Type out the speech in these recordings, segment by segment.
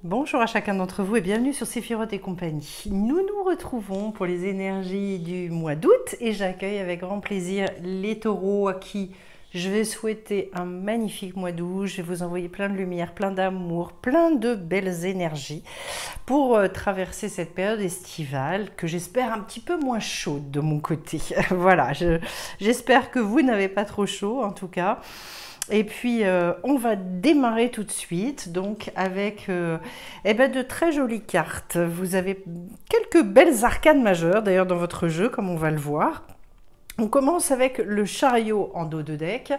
Bonjour à chacun d'entre vous et bienvenue sur Séphiroth et compagnie. Nous nous retrouvons pour les énergies du mois d'août et j'accueille avec grand plaisir les taureaux à qui je vais souhaiter un magnifique mois d'août. Je vais vous envoyer plein de lumière, plein d'amour, plein de belles énergies pour traverser cette période estivale que j'espère un petit peu moins chaude de mon côté. Voilà, j'espère que vous n'avez pas trop chaud en tout cas. Et puis, on va démarrer tout de suite, donc avec de très jolies cartes. Vous avez quelques belles arcanes majeures, d'ailleurs, dans votre jeu, comme on va le voir. On commence avec le chariot en dos de deck,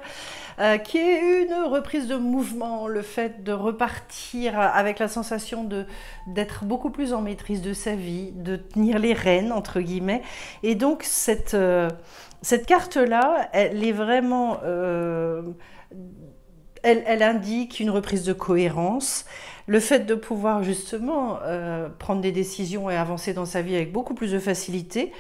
qui est une reprise de mouvement, le fait de repartir avec la sensation d'être beaucoup plus en maîtrise de sa vie, de tenir les rênes, entre guillemets. Et donc, cette carte-là, elle est vraiment... Elle indique une reprise de cohérence, le fait de pouvoir justement prendre des décisions et avancer dans sa vie avec beaucoup plus de facilité.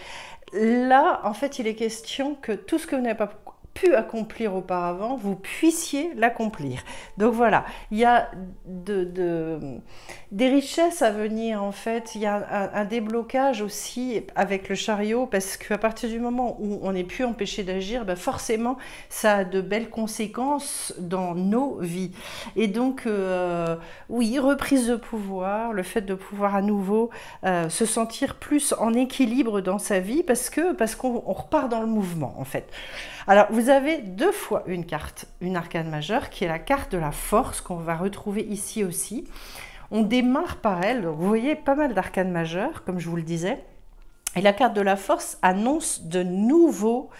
Là, en fait, il est question que tout ce que vous n'avez pas pu accomplir auparavant, vous puissiez l'accomplir. Donc voilà, il y a des richesses à venir en fait, il y a un déblocage aussi avec le chariot parce qu'à partir du moment où on n'est plus empêché d'agir, forcément ça a de belles conséquences dans nos vies. Et donc oui, reprise de pouvoir, le fait de pouvoir à nouveau se sentir plus en équilibre dans sa vie parce qu'on repart dans le mouvement en fait. Alors, vous avez deux fois une carte, une arcane majeure, qui est la carte de la force, qu'on va retrouver ici aussi. On démarre par elle, donc vous voyez pas mal d'arcanes majeures, comme je vous le disais. Et la carte de la force annonce de nouveaux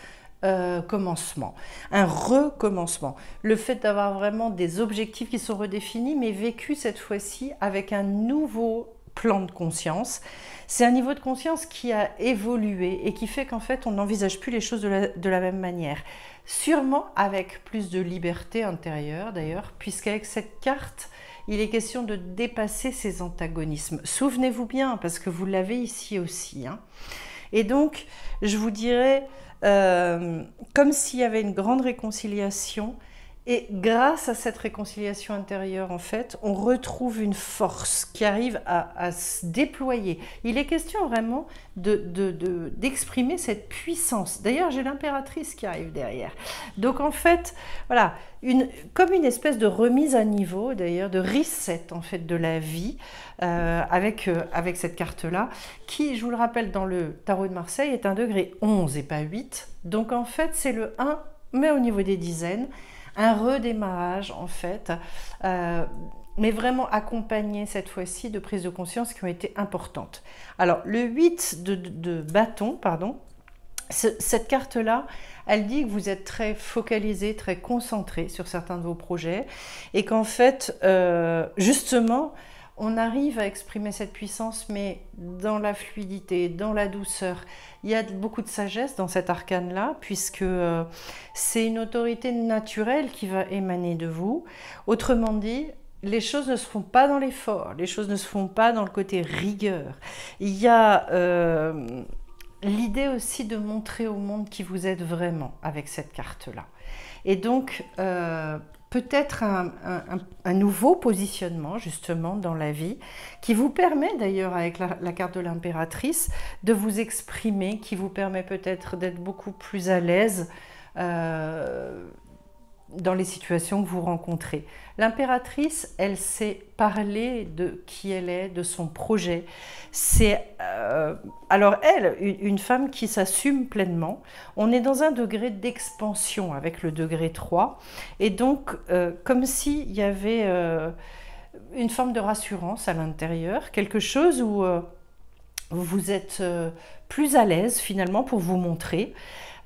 commencements, un recommencement. Le fait d'avoir vraiment des objectifs qui sont redéfinis, mais vécus cette fois-ci avec un nouveau plan de conscience. C'est un niveau de conscience qui a évolué et qui fait qu'en fait on n'envisage plus les choses de la même manière. Sûrement avec plus de liberté intérieure d'ailleurs, puisqu'avec cette carte, il est question de dépasser ces antagonismes. Souvenez-vous bien, parce que vous l'avez ici aussi. Et donc, je vous dirais, comme s'il y avait une grande réconciliation. Et grâce à cette réconciliation intérieure, en fait, on retrouve une force qui arrive à se déployer. Il est question vraiment d'exprimer cette puissance. D'ailleurs, j'ai l'impératrice qui arrive derrière. Donc, en fait, voilà, comme une espèce de remise à niveau, d'ailleurs, de reset, en fait, de la vie, avec cette carte-là, qui, je vous le rappelle, dans le tarot de Marseille, est un degré 11 et pas 8. Donc, en fait, c'est le 1, mais au niveau des dizaines. Un redémarrage en fait, mais vraiment accompagné cette fois-ci de prises de conscience qui ont été importantes. Alors le 8 de bâton, pardon, cette carte-là, elle dit que vous êtes très focalisé, très concentré sur certains de vos projets et qu'en fait, justement, on arrive à exprimer cette puissance, mais dans la fluidité, dans la douceur. Il y a beaucoup de sagesse dans cet arcane-là, puisque c'est une autorité naturelle qui va émaner de vous. Autrement dit, les choses ne se font pas dans l'effort, les choses ne se font pas dans le côté rigueur. Il y a l'idée aussi de montrer au monde qui vous êtes vraiment avec cette carte-là. Et donc, peut-être un nouveau positionnement justement dans la vie qui vous permet d'ailleurs avec la carte de l'impératrice de vous exprimer, qui vous permet peut-être d'être beaucoup plus à l'aise dans les situations que vous rencontrez. L'impératrice, elle sait parler de qui elle est, de son projet. C'est alors elle, une femme qui s'assume pleinement. On est dans un degré d'expansion avec le degré 3. Et donc, comme s'il y avait une forme de rassurance à l'intérieur, quelque chose où vous êtes plus à l'aise finalement pour vous montrer.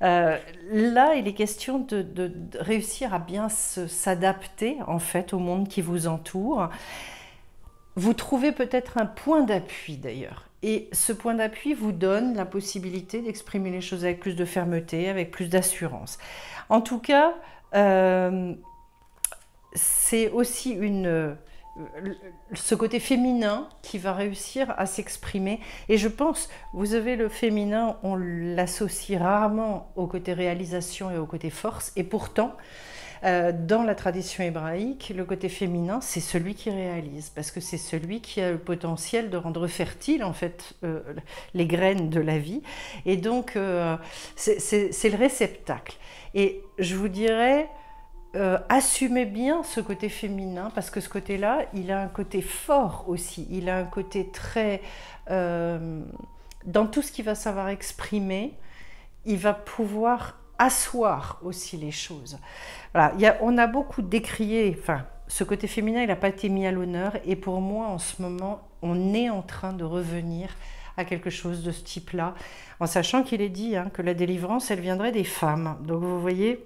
Là, il est question de réussir à bien s'adapter en fait au monde qui vous entoure. Vous trouvez peut-être un point d'appui d'ailleurs. Et ce point d'appui vous donne la possibilité d'exprimer les choses avec plus de fermeté, avec plus d'assurance. En tout cas, c'est aussi ce côté féminin qui va réussir à s'exprimer. Et je pense, vous avez le féminin, on l'associe rarement au côté réalisation et au côté force. Et pourtant, Dans la tradition hébraïque, le côté féminin, c'est celui qui réalise, parce que c'est celui qui a le potentiel de rendre fertile en fait les graines de la vie. Et donc, c'est le réceptacle. Et je vous dirais, assumez bien ce côté féminin, parce que ce côté-là, il a un côté fort aussi. Il a un côté très... dans tout ce qu'il va savoir exprimer, il va pouvoir asseoir aussi les choses. Voilà, on a beaucoup décrié, enfin, ce côté féminin, il n'a pas été mis à l'honneur, et pour moi, en ce moment, on est en train de revenir à quelque chose de ce type-là, en sachant qu'il est dit que la délivrance, elle viendrait des femmes. Donc vous voyez,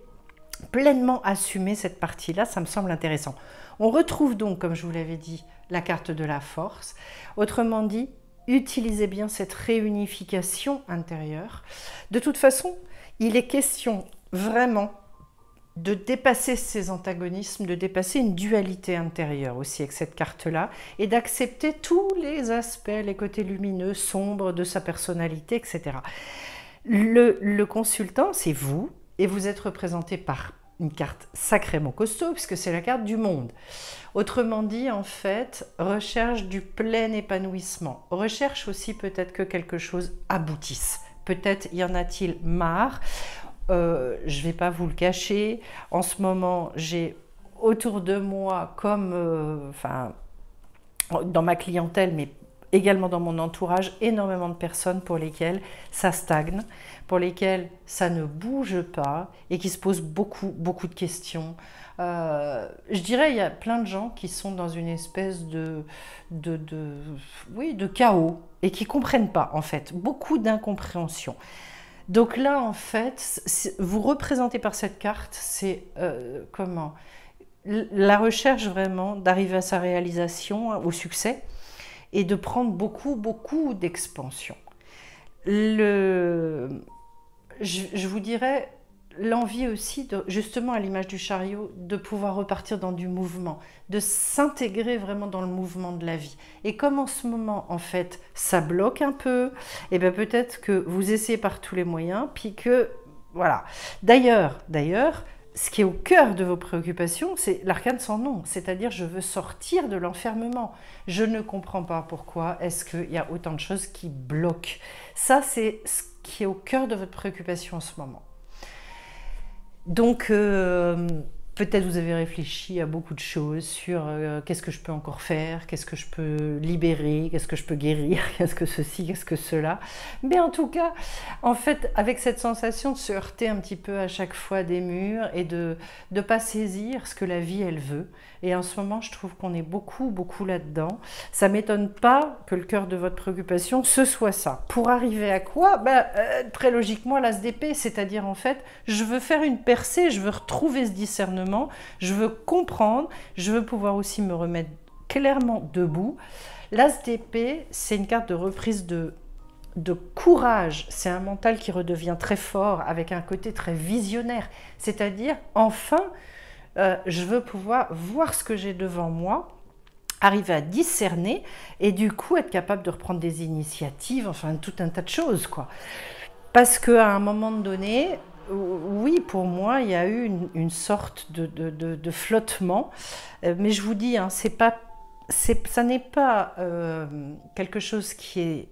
pleinement assumer cette partie-là, ça me semble intéressant. On retrouve donc, comme je vous l'avais dit, la carte de la force. Autrement dit, utilisez bien cette réunification intérieure. De toute façon, il est question vraiment de dépasser ces antagonismes, de dépasser une dualité intérieure aussi avec cette carte-là, et d'accepter tous les aspects, les côtés lumineux, sombres de sa personnalité, etc. Le consultant, c'est vous, et vous êtes représenté par une carte sacrément costaud, puisque c'est la carte du monde. Autrement dit, en fait, recherche du plein épanouissement. Recherche aussi peut-être que quelque chose aboutisse. Peut-être y en a-t-il marre. Je ne vais pas vous le cacher. En ce moment, j'ai autour de moi, comme dans ma clientèle, mais également dans mon entourage, énormément de personnes pour lesquelles ça stagne, pour lesquelles ça ne bouge pas et qui se posent beaucoup de questions. Je dirais, il y a plein de gens qui sont dans une espèce de chaos et qui ne comprennent pas, en fait. Beaucoup d'incompréhension. Donc là, en fait, vous représentez par cette carte, c'est la recherche vraiment d'arriver à sa réalisation, au succès, et de prendre beaucoup d'expansion. Je vous dirais, l'envie aussi, justement à l'image du chariot, de pouvoir repartir dans du mouvement, de s'intégrer vraiment dans le mouvement de la vie. Et comme en ce moment, en fait, ça bloque un peu, et bien peut-être que vous essayez par tous les moyens, puis que, voilà. D'ailleurs, ce qui est au cœur de vos préoccupations, c'est l'arcane sans nom, c'est-à-dire je veux sortir de l'enfermement. Je ne comprends pas pourquoi est-ce qu'il y a autant de choses qui bloquent. Ça, c'est ce qui est au cœur de votre préoccupation en ce moment. Donc, peut-être vous avez réfléchi à beaucoup de choses sur qu'est-ce que je peux encore faire, qu'est-ce que je peux libérer, qu'est-ce que je peux guérir, qu'est-ce que ceci, qu'est-ce que cela. Mais en tout cas, en fait, avec cette sensation de se heurter un petit peu à chaque fois des murs et de ne pas saisir ce que la vie, elle veut. Et en ce moment, je trouve qu'on est beaucoup là-dedans. Ça ne m'étonne pas que le cœur de votre préoccupation, ce soit ça. Pour arriver à quoi? Très logiquement, l'as d'épée, c'est-à-dire en fait, je veux faire une percée, je veux retrouver ce discernement, je veux comprendre, je veux pouvoir aussi me remettre clairement debout. L'as d'épée, c'est une carte de reprise de courage, c'est un mental qui redevient très fort avec un côté très visionnaire, c'est-à-dire enfin je veux pouvoir voir ce que j'ai devant moi, arriver à discerner et du coup être capable de reprendre des initiatives, enfin tout un tas de choses quoi. Parce qu'à un moment donné, oui, pour moi, il y a eu une sorte de flottement, mais je vous dis, ça n'est pas quelque chose qui est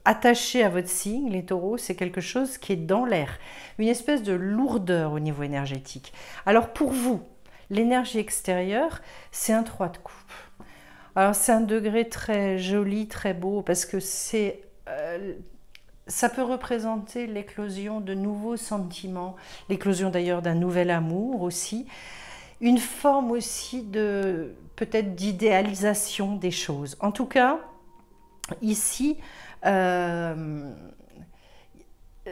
attaché à votre signe, les taureaux, c'est quelque chose qui est dans l'air, une espèce de lourdeur au niveau énergétique. Alors pour vous, l'énergie extérieure, c'est un 3 de coupe. Alors c'est un degré très joli, très beau, parce que ça peut représenter l'éclosion de nouveaux sentiments, l'éclosion d'ailleurs d'un nouvel amour aussi, une forme aussi de peut-être d'idéalisation des choses. En tout cas, ici,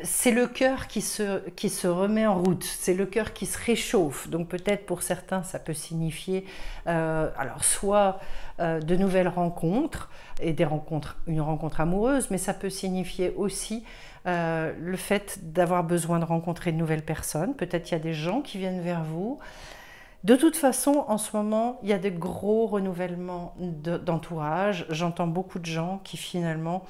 c'est le cœur qui se remet en route, c'est le cœur qui se réchauffe. Donc peut-être pour certains, ça peut signifier alors soit de nouvelles rencontres, et une rencontre amoureuse, mais ça peut signifier aussi le fait d'avoir besoin de rencontrer de nouvelles personnes. Peut-être qu'il y a des gens qui viennent vers vous. De toute façon, en ce moment, il y a des gros renouvellements d'entourage. J'entends beaucoup de gens qui finalement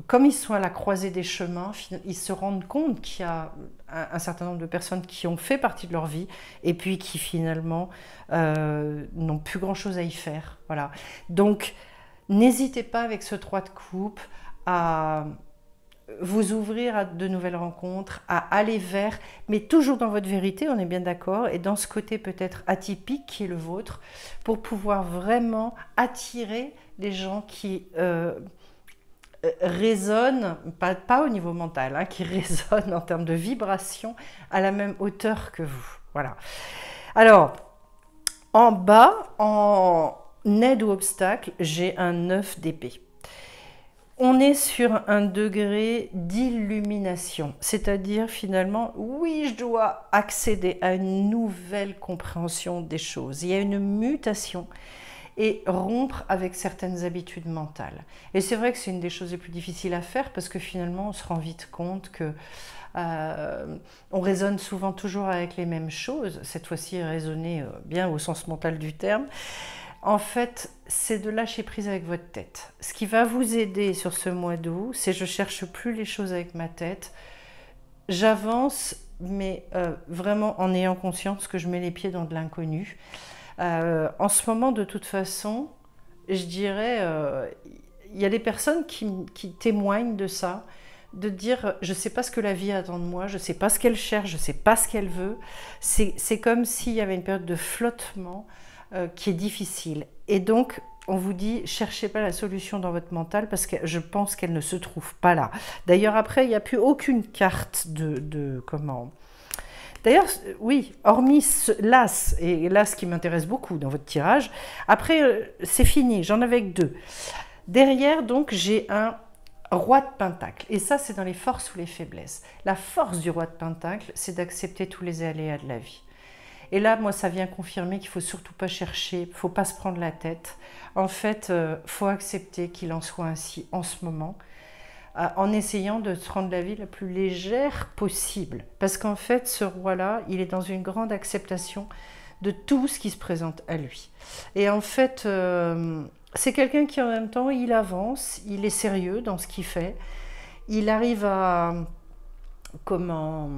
comme ils sont à la croisée des chemins, ils se rendent compte qu'il y a un certain nombre de personnes qui ont fait partie de leur vie et puis qui finalement n'ont plus grand-chose à y faire. Voilà. Donc, n'hésitez pas avec ce 3 de coupe à vous ouvrir à de nouvelles rencontres, à aller vers, mais toujours dans votre vérité, on est bien d'accord, et dans ce côté peut-être atypique qui est le vôtre, pour pouvoir vraiment attirer les gens qui résonnent, pas au niveau mental, hein, qui résonnent en termes de vibration à la même hauteur que vous. Voilà. Alors, en bas, en aide ou obstacle, j'ai un 9 d'épée. On est sur un degré d'illumination, c'est-à-dire finalement, oui, je dois accéder à une nouvelle compréhension des choses. Il y a une mutation et rompre avec certaines habitudes mentales. Et c'est vrai que c'est une des choses les plus difficiles à faire parce que finalement, on se rend vite compte que on raisonne souvent toujours avec les mêmes choses. Cette fois-ci, raisonner bien au sens mental du terme. En fait, c'est de lâcher prise avec votre tête. Ce qui va vous aider sur ce mois d'août, c'est je cherche plus les choses avec ma tête. J'avance, mais vraiment en ayant conscience que je mets les pieds dans de l'inconnu. En ce moment, de toute façon, je dirais, il y a des personnes qui témoignent de ça, de dire je ne sais pas ce que la vie attend de moi, je ne sais pas ce qu'elle cherche, je ne sais pas ce qu'elle veut. C'est comme s'il y avait une période de flottement qui est difficile. Et donc, on vous dit, cherchez pas la solution dans votre mental parce que je pense qu'elle ne se trouve pas là. D'ailleurs, après, il n'y a plus aucune carte de comment... D'ailleurs, oui, hormis l'As, et l'As qui m'intéresse beaucoup dans votre tirage, après, c'est fini, j'en avais que 2. Derrière, donc, j'ai un roi de pentacle. Et ça, c'est dans les forces ou les faiblesses. La force du roi de pentacle, c'est d'accepter tous les aléas de la vie. Et là, moi, ça vient confirmer qu'il ne faut surtout pas chercher, il ne faut pas se prendre la tête. En fait, il faut accepter qu'il en soit ainsi en ce moment, en essayant de se rendre la vie la plus légère possible. Parce qu'en fait, ce roi-là, il est dans une grande acceptation de tout ce qui se présente à lui. Et en fait, c'est quelqu'un qui, en même temps, il avance, il est sérieux dans ce qu'il fait. Il arrive à... Comment...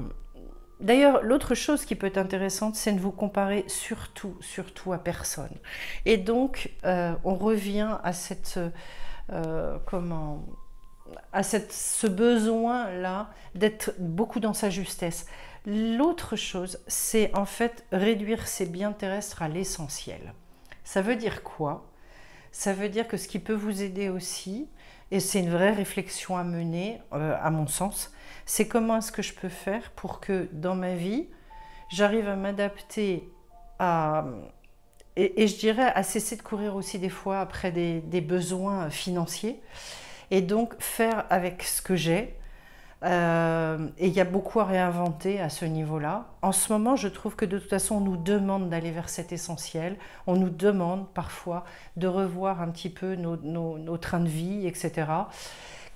D'ailleurs, l'autre chose qui peut être intéressante, c'est de vous comparer surtout à personne. Et donc, on revient à ce besoin-là d'être beaucoup dans sa justesse. L'autre chose, c'est en fait réduire ses biens terrestres à l'essentiel. Ça veut dire quoi? Ça veut dire que ce qui peut vous aider aussi, et c'est une vraie réflexion à mener, à mon sens, c'est comment est-ce que je peux faire pour que dans ma vie, j'arrive à m'adapter à... Et je dirais à cesser de courir aussi des fois après des besoins financiers et donc faire avec ce que j'ai. Et il y a beaucoup à réinventer à ce niveau-là. En ce moment, je trouve que de toute façon, on nous demande d'aller vers cet essentiel. On nous demande parfois de revoir un petit peu nos trains de vie, etc.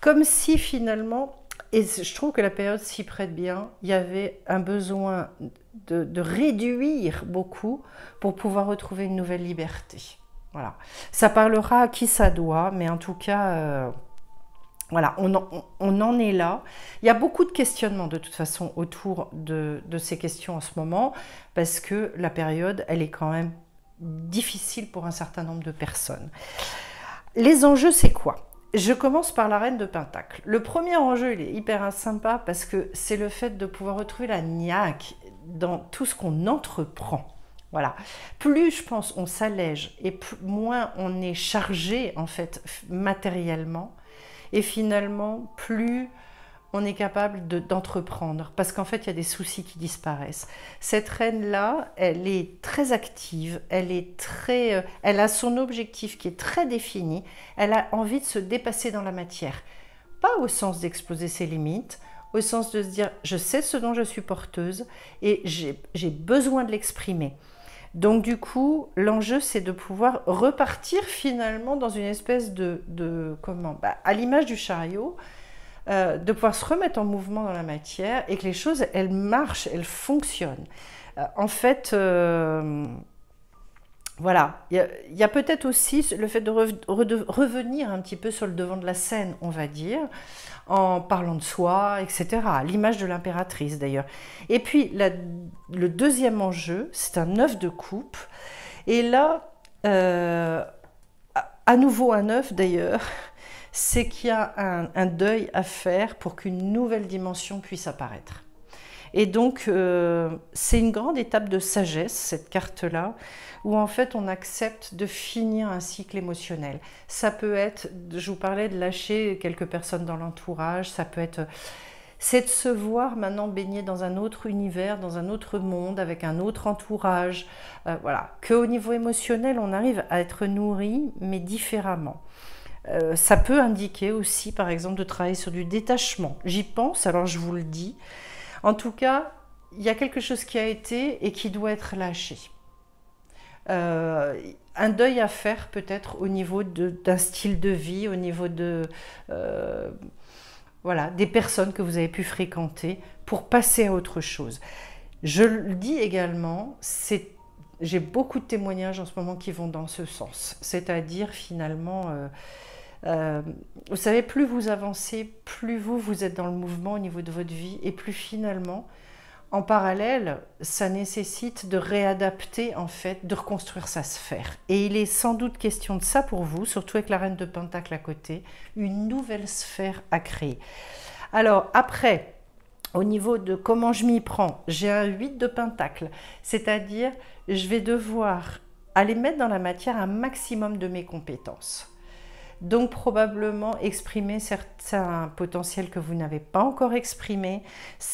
Comme si finalement... Et je trouve que la période s'y prête bien. Il y avait un besoin de réduire beaucoup pour pouvoir retrouver une nouvelle liberté. Voilà. Ça parlera à qui ça doit, mais en tout cas, voilà, on en est là. Il y a beaucoup de questionnements de toute façon autour de ces questions en ce moment, parce que la période, elle est quand même difficile pour un certain nombre de personnes. Les enjeux, c'est quoi ? Je commence par la reine de Pentacle. Le premier enjeu, il est hyper sympa parce que c'est le fait de pouvoir retrouver la niaque dans tout ce qu'on entreprend. Voilà. Plus, je pense, on s'allège et moins on est chargé, en fait, matériellement. Et finalement, plus on est capable d'entreprendre. Parce qu'en fait, il y a des soucis qui disparaissent. Cette reine-là, elle est très active, elle a son objectif qui est très défini, elle a envie de se dépasser dans la matière. Pas au sens d'exploser ses limites, au sens de se dire, je sais ce dont je suis porteuse et j'ai besoin de l'exprimer. Donc du coup, l'enjeu, c'est de pouvoir repartir finalement dans une espèce à l'image du chariot, de pouvoir se remettre en mouvement dans la matière et que les choses, elles marchent, elles fonctionnent. En fait, Voilà, il y a peut-être aussi le fait de revenir un petit peu sur le devant de la scène, on va dire, en parlant de soi, etc. L'image de l'impératrice d'ailleurs. Et puis le deuxième enjeu, c'est un œuf de coupe. Et là, à nouveau un œuf d'ailleurs, c'est qu'il y a un deuil à faire pour qu'une nouvelle dimension puisse apparaître. Et donc, c'est une grande étape de sagesse, cette carte-là, où en fait on accepte de finir un cycle émotionnel. Ça peut être, je vous parlais de lâcher quelques personnes dans l'entourage, ça peut être, c'est de se voir maintenant baigner dans un autre univers, dans un autre monde, avec un autre entourage. Voilà, qu'au niveau émotionnel, on arrive à être nourri, mais différemment. Ça peut indiquer aussi, par exemple, de travailler sur du détachement. J'y pense, alors je vous le dis. En tout cas, il y a quelque chose qui a été et qui doit être lâché. Un deuil à faire peut-être au niveau d'un style de vie, au niveau voilà, des personnes que vous avez pu fréquenter pour passer à autre chose. Je le dis également, j'ai beaucoup de témoignages en ce moment qui vont dans ce sens. C'est-à-dire finalement, vous savez, plus vous avancez, plus vous êtes dans le mouvement au niveau de votre vie et plus finalement, en parallèle, ça nécessite de réadapter, en fait, de reconstruire sa sphère. Et il est sans doute question de ça pour vous, surtout avec la reine de Pentacle à côté, une nouvelle sphère à créer. Alors après, au niveau de comment je m'y prends, j'ai un 8 de Pentacle, c'est-à-dire je vais devoir aller mettre dans la matière un maximum de mes compétences. Donc probablement exprimer certains potentiels que vous n'avez pas encore exprimés.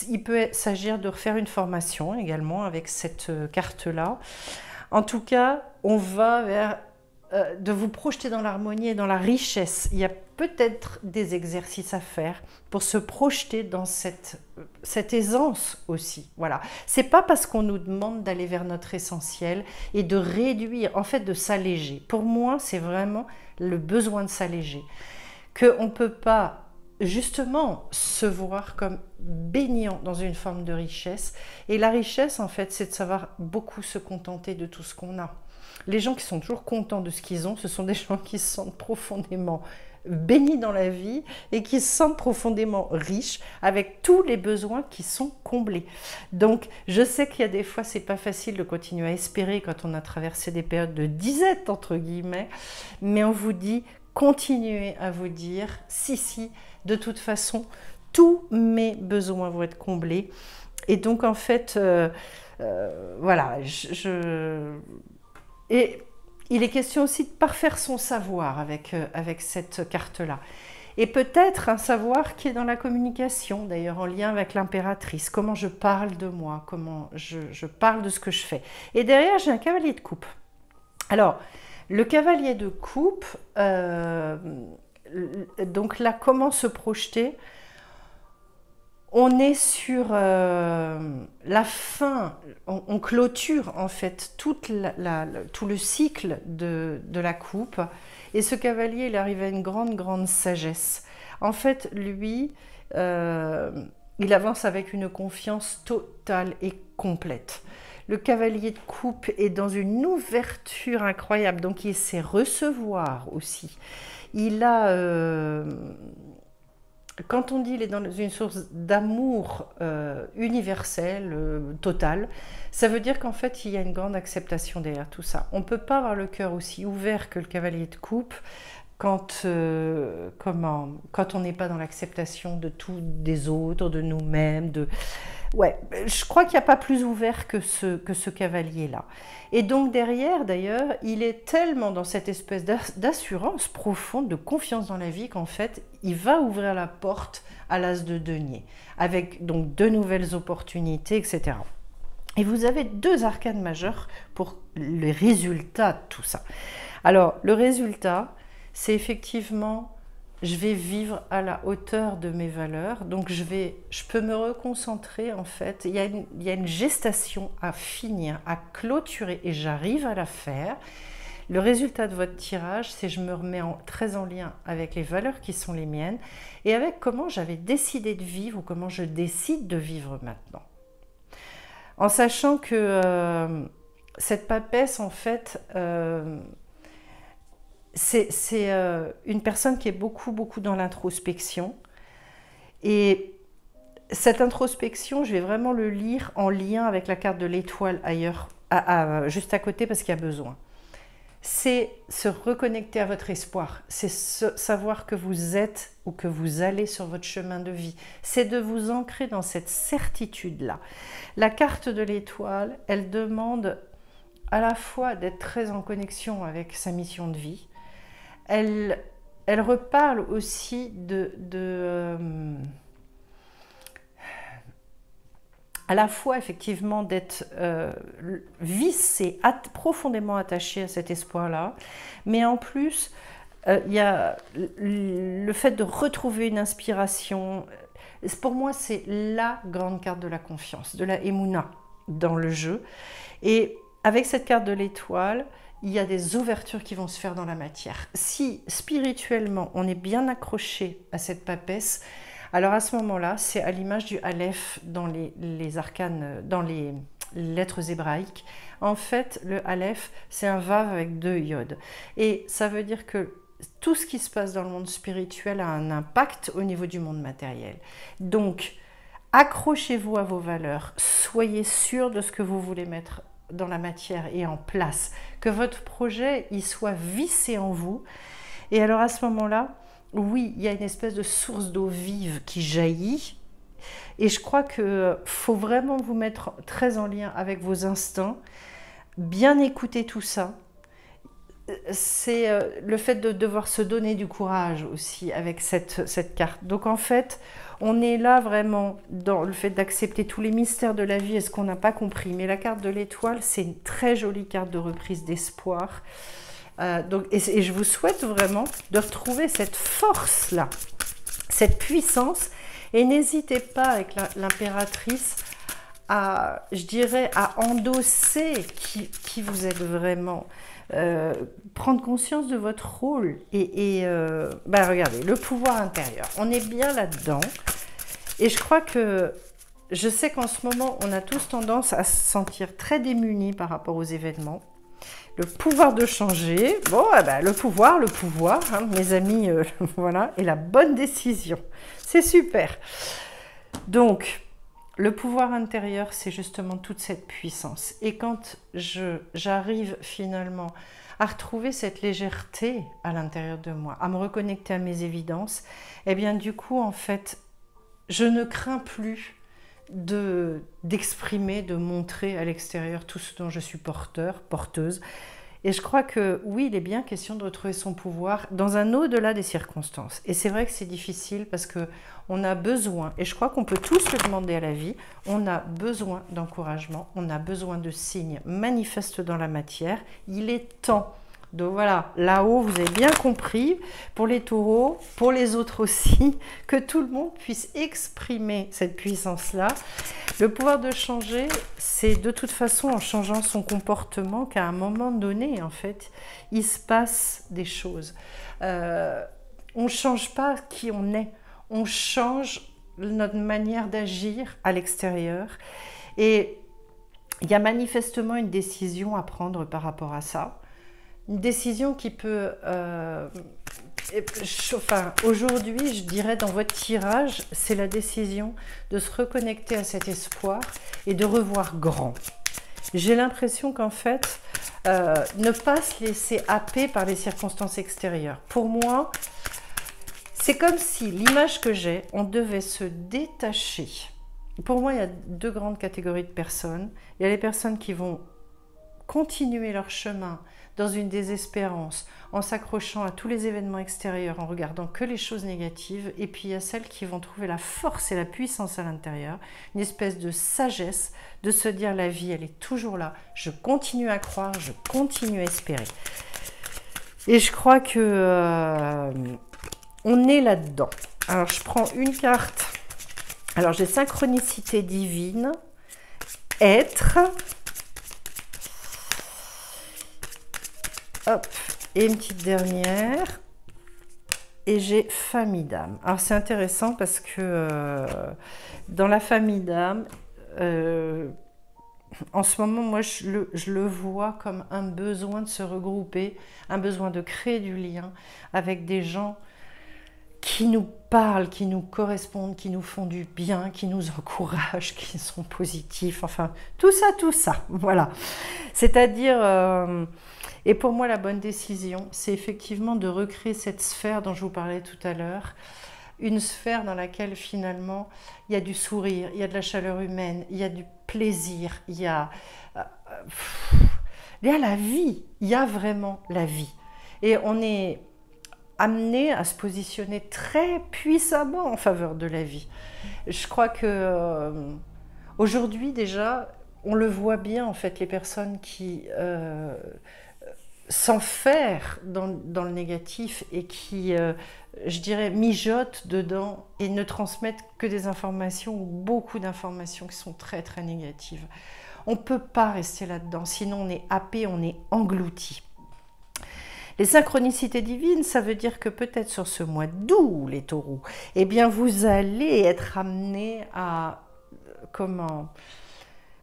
Il peut s'agir de refaire une formation également avec cette carte-là. En tout cas, on va vers de vous projeter dans l'harmonie et dans la richesse. Il y a peut-être des exercices à faire pour se projeter dans cette aisance aussi. Voilà. C'est pas parce qu'on nous demande d'aller vers notre essentiel et de réduire, en fait de s'alléger. Pour moi, c'est vraiment le besoin de s'alléger. Qu'on ne peut pas justement se voir comme baignant dans une forme de richesse. Et la richesse, en fait, c'est de savoir beaucoup se contenter de tout ce qu'on a. Les gens qui sont toujours contents de ce qu'ils ont, ce sont des gens qui se sentent profondément baignés dans la vie et qui se sentent profondément riches avec tous les besoins qui sont comblés. Donc, je sais qu'il y a des fois, c'est pas facile de continuer à espérer quand on a traversé des périodes de disette, entre guillemets, mais on vous dit, continuez à vous dire, si, de toute façon, tous mes besoins vont être comblés. Et donc, en fait, voilà, et il est question aussi de parfaire son savoir avec cette carte-là. Et peut-être un savoir qui est dans la communication, d'ailleurs en lien avec l'impératrice. Comment je parle de moi, comment je parle de ce que je fais. Et derrière, j'ai un cavalier de coupe. Alors, le cavalier de coupe, donc là, comment se projeter ? On est sur la fin, on clôture en fait tout le cycle de la coupe. Et ce cavalier, il arrive à une grande sagesse. En fait, lui, il avance avec une confiance totale et complète. Le cavalier de coupe est dans une ouverture incroyable, donc il sait recevoir aussi. Il a... quand on dit qu'il est dans une source d'amour universel, total, ça veut dire qu'en fait, il y a une grande acceptation derrière tout ça. On ne peut pas avoir le cœur aussi ouvert que le cavalier de coupe quand on n'est pas dans l'acceptation de tout des autres, de nous-mêmes. Ouais, je crois qu'il n'y a pas plus ouvert que ce cavalier-là. Et donc derrière, d'ailleurs, il est tellement dans cette espèce d'assurance profonde, de confiance dans la vie, qu'en fait, il va ouvrir la porte à l'as de denier, avec donc de nouvelles opportunités, etc. Et vous avez deux arcanes majeurs pour le résultat de tout ça. Alors, le résultat, c'est effectivement... je vais vivre à la hauteur de mes valeurs, donc je peux me reconcentrer en fait. Il y a une gestation à finir, à clôturer et j'arrive à la faire. Le résultat de votre tirage, c'est que je me remets très en lien avec les valeurs qui sont les miennes et avec comment j'avais décidé de vivre ou comment je décide de vivre maintenant. En sachant que cette papesse, en fait, c'est une personne qui est beaucoup, beaucoup dans l'introspection. Et cette introspection, je vais vraiment le lire en lien avec la carte de l'étoile ailleurs, juste à côté, parce qu'il y a besoin. C'est se reconnecter à votre espoir, c'est savoir que vous êtes ou que vous allez sur votre chemin de vie. C'est de vous ancrer dans cette certitude-là. La carte de l'étoile, elle demande à la fois d'être très en connexion avec sa mission de vie. Elle reparle aussi à la fois effectivement d'être vissé, profondément attaché à cet espoir-là, mais en plus, il y a le fait de retrouver une inspiration. Pour moi, c'est la grande carte de la confiance, de la Emouna dans le jeu. Et avec cette carte de l'étoile, il y a des ouvertures qui vont se faire dans la matière. Si spirituellement, on est bien accroché à cette papesse, alors à ce moment-là, c'est à l'image du Aleph dans les arcanes, dans les lettres hébraïques. En fait, le Aleph, c'est un Vav avec 2 Yod. Et ça veut dire que tout ce qui se passe dans le monde spirituel a un impact au niveau du monde matériel. Donc, accrochez-vous à vos valeurs, soyez sûr de ce que vous voulez mettre dans la matière et en place, que votre projet il soit vissé en vous. Et alors à ce moment-là, oui, il y a une espèce de source d'eau vive qui jaillit. Et je crois qu'il faut vraiment vous mettre très en lien avec vos instincts, bien écouter tout ça. C'est le fait de devoir se donner du courage aussi avec cette carte. Donc en fait, on est là vraiment dans le fait d'accepter tous les mystères de la vie et ce qu'on n'a pas compris. Mais la carte de l'étoile, c'est une très jolie carte de reprise d'espoir. Et je vous souhaite vraiment de retrouver cette force-là, cette puissance. Et n'hésitez pas avec l'impératrice à, je dirais, à endosser qui vous êtes vraiment. Prendre conscience de votre rôle regardez, le pouvoir intérieur, on est bien là-dedans et je crois que je sais qu'en ce moment on a tous tendance à se sentir très démunis par rapport aux événements, le pouvoir de changer, le pouvoir hein, mes amis, voilà, et la bonne décision, c'est super. Donc le pouvoir intérieur, c'est justement toute cette puissance. Et quand j'arrive finalement à retrouver cette légèreté à l'intérieur de moi, à me reconnecter à mes évidences, eh bien du coup, en fait, je ne crains plus d'exprimer, de montrer à l'extérieur tout ce dont je suis porteuse. Et je crois que oui, il est bien question de retrouver son pouvoir dans un au-delà des circonstances. Et c'est vrai que c'est difficile parce qu'on a besoin, et je crois qu'on peut tous le demander à la vie, on a besoin d'encouragement, on a besoin de signes manifestes dans la matière. Il est temps. Donc voilà, là-haut, vous avez bien compris, pour les taureaux, pour les autres aussi, que tout le monde puisse exprimer cette puissance-là. Le pouvoir de changer, c'est de toute façon en changeant son comportement qu'à un moment donné, en fait, il se passe des choses. On ne change pas qui on est, on change notre manière d'agir à l'extérieur. Et il y a manifestement une décision à prendre par rapport à ça. Une décision qui peut, aujourd'hui, je dirais dans votre tirage, c'est la décision de se reconnecter à cet espoir et de revoir grand. J'ai l'impression qu'en fait, ne pas se laisser happer par les circonstances extérieures. Pour moi, c'est comme si l'image que j'ai, on devait se détacher. Pour moi, il y a 2 grandes catégories de personnes. Il y a les personnes qui vont continuer leur chemin dans une désespérance, en s'accrochant à tous les événements extérieurs, en regardant que les choses négatives. Et puis il y a celles qui vont trouver la force et la puissance à l'intérieur, une espèce de sagesse, de se dire la vie, elle est toujours là. Je continue à croire, je continue à espérer. Et je crois que on est là-dedans. Alors je prends une carte. Alors j'ai synchronicité divine, être. Hop, et une petite dernière. Et j'ai famille d'âme. Alors c'est intéressant parce que dans la famille d'âme, en ce moment, moi, je le vois comme un besoin de se regrouper, un besoin de créer du lien avec des gens qui nous parlent, qui nous correspondent, qui nous font du bien, qui nous encouragent, qui sont positifs, enfin, tout ça, voilà. C'est-à-dire, et pour moi, la bonne décision, c'est effectivement de recréer cette sphère dont je vous parlais tout à l'heure, une sphère dans laquelle finalement il y a du sourire, il y a de la chaleur humaine, il y a du plaisir, il y a la vie, il y a vraiment la vie. Et on est amené à se positionner très puissamment en faveur de la vie. Je crois que aujourd'hui déjà, on le voit bien en fait, les personnes qui s'enferment dans le négatif et qui, je dirais, mijotent dedans et ne transmettent que des informations ou beaucoup d'informations qui sont très très négatives. On ne peut pas rester là-dedans, sinon on est happé, on est englouti. Les synchronicités divines, ça veut dire que peut-être sur ce mois d'août, les taureaux, eh bien vous allez être amenés à, comment,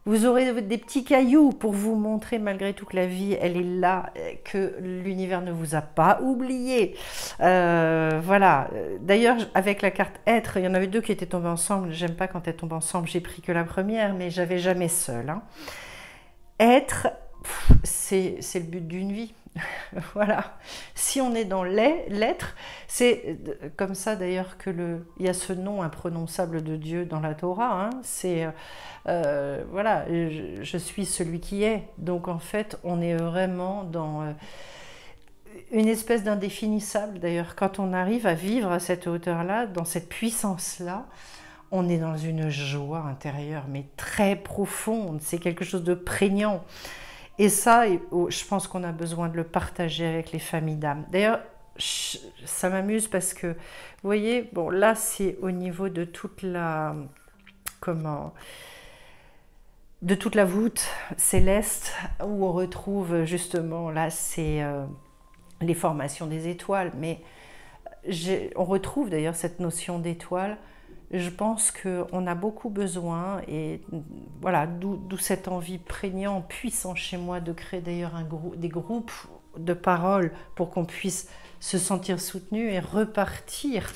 vous aurez des petits cailloux pour vous montrer malgré tout que la vie, elle est là, que l'univers ne vous a pas oublié. Voilà. D'ailleurs, avec la carte être, il y en avait deux qui étaient tombées ensemble. J'aime pas quand elles tombent ensemble, j'ai pris que la première, mais j'avais jamais seule. Hein. Être, c'est le but d'une vie. Voilà. Si on est dans l'être, c'est comme ça d'ailleurs que il y a ce nom imprononçable de Dieu dans la Torah. Hein, c'est voilà, je suis celui qui est. Donc en fait, on est vraiment dans une espèce d'indéfinissable. D'ailleurs, quand on arrive à vivre à cette hauteur-là, dans cette puissance-là, on est dans une joie intérieure, mais très profonde. C'est quelque chose de prégnant. Et ça, je pense qu'on a besoin de le partager avec les familles d'âmes. D'ailleurs, ça m'amuse parce que, vous voyez, bon, là, c'est au niveau de toute la, de toute la voûte céleste où on retrouve justement, là, c'est les formations des étoiles. Mais on retrouve d'ailleurs cette notion d'étoile. Je pense qu'on a beaucoup besoin, et voilà, d'où cette envie prégnante, puissante chez moi de créer d'ailleurs des groupes de parole pour qu'on puisse se sentir soutenu et repartir.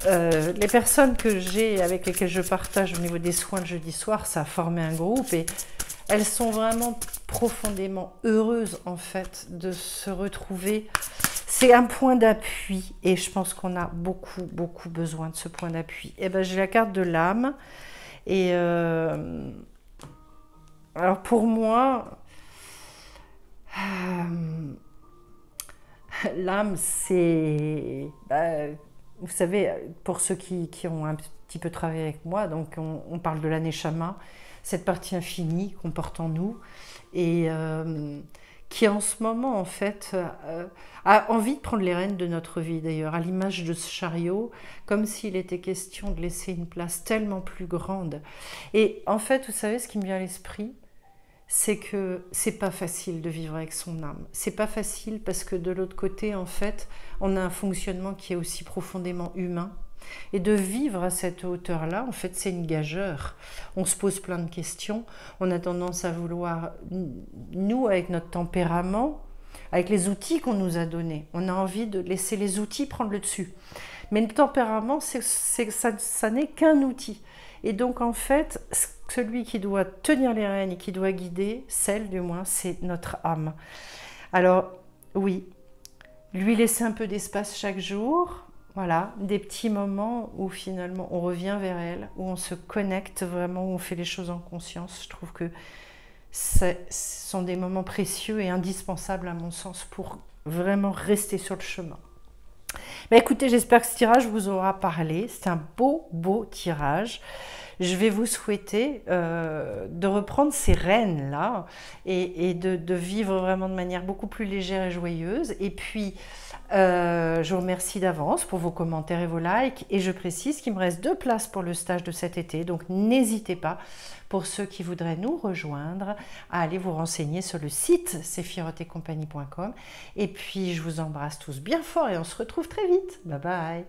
Les personnes avec lesquelles je partage au niveau des soins le jeudi soir, ça a formé un groupe et elles sont vraiment profondément heureuses en fait de se retrouver. C'est un point d'appui et je pense qu'on a beaucoup besoin de ce point d'appui. Et ben j'ai la carte de l'âme et alors pour moi l'âme c'est vous savez, pour ceux qui ont un petit peu travaillé avec moi, donc on parle de l'aneshama, cette partie infinie qu'on porte en nous et qui en ce moment en fait a envie de prendre les rênes de notre vie d'ailleurs, à l'image de ce chariot, comme s'il était question de laisser une place tellement plus grande. Et en fait, vous savez ce qui me vient à l'esprit, c'est que c'est pas facile de vivre avec son âme. C'est pas facile parce que de l'autre côté, en fait, on a un fonctionnement qui est aussi profondément humain. Et de vivre à cette hauteur-là, en fait, c'est une gageure. On se pose plein de questions. On a tendance à vouloir, nous, avec notre tempérament, avec les outils qu'on nous a donnés, on a envie de laisser les outils prendre le dessus. Mais le tempérament, ça n'est qu'un outil. Et donc, en fait, celui qui doit tenir les rênes et qui doit guider, celle du moins, c'est notre âme. Alors, oui, lui laisser un peu d'espace chaque jour, voilà, des petits moments où finalement on revient vers elle, où on se connecte vraiment, où on fait les choses en conscience. Je trouve que ce sont des moments précieux et indispensables à mon sens pour vraiment rester sur le chemin. Mais écoutez, j'espère que ce tirage vous aura parlé. C'est un beau tirage. Je vais vous souhaiter de reprendre ces rênes-là et de vivre vraiment de manière beaucoup plus légère et joyeuse. Et puis, je vous remercie d'avance pour vos commentaires et vos likes. Et je précise qu'il me reste 2 places pour le stage de cet été. Donc, n'hésitez pas, pour ceux qui voudraient nous rejoindre, à aller vous renseigner sur le site sephirotetcompagnie.com. Et puis, je vous embrasse tous bien fort et on se retrouve très vite. Bye bye.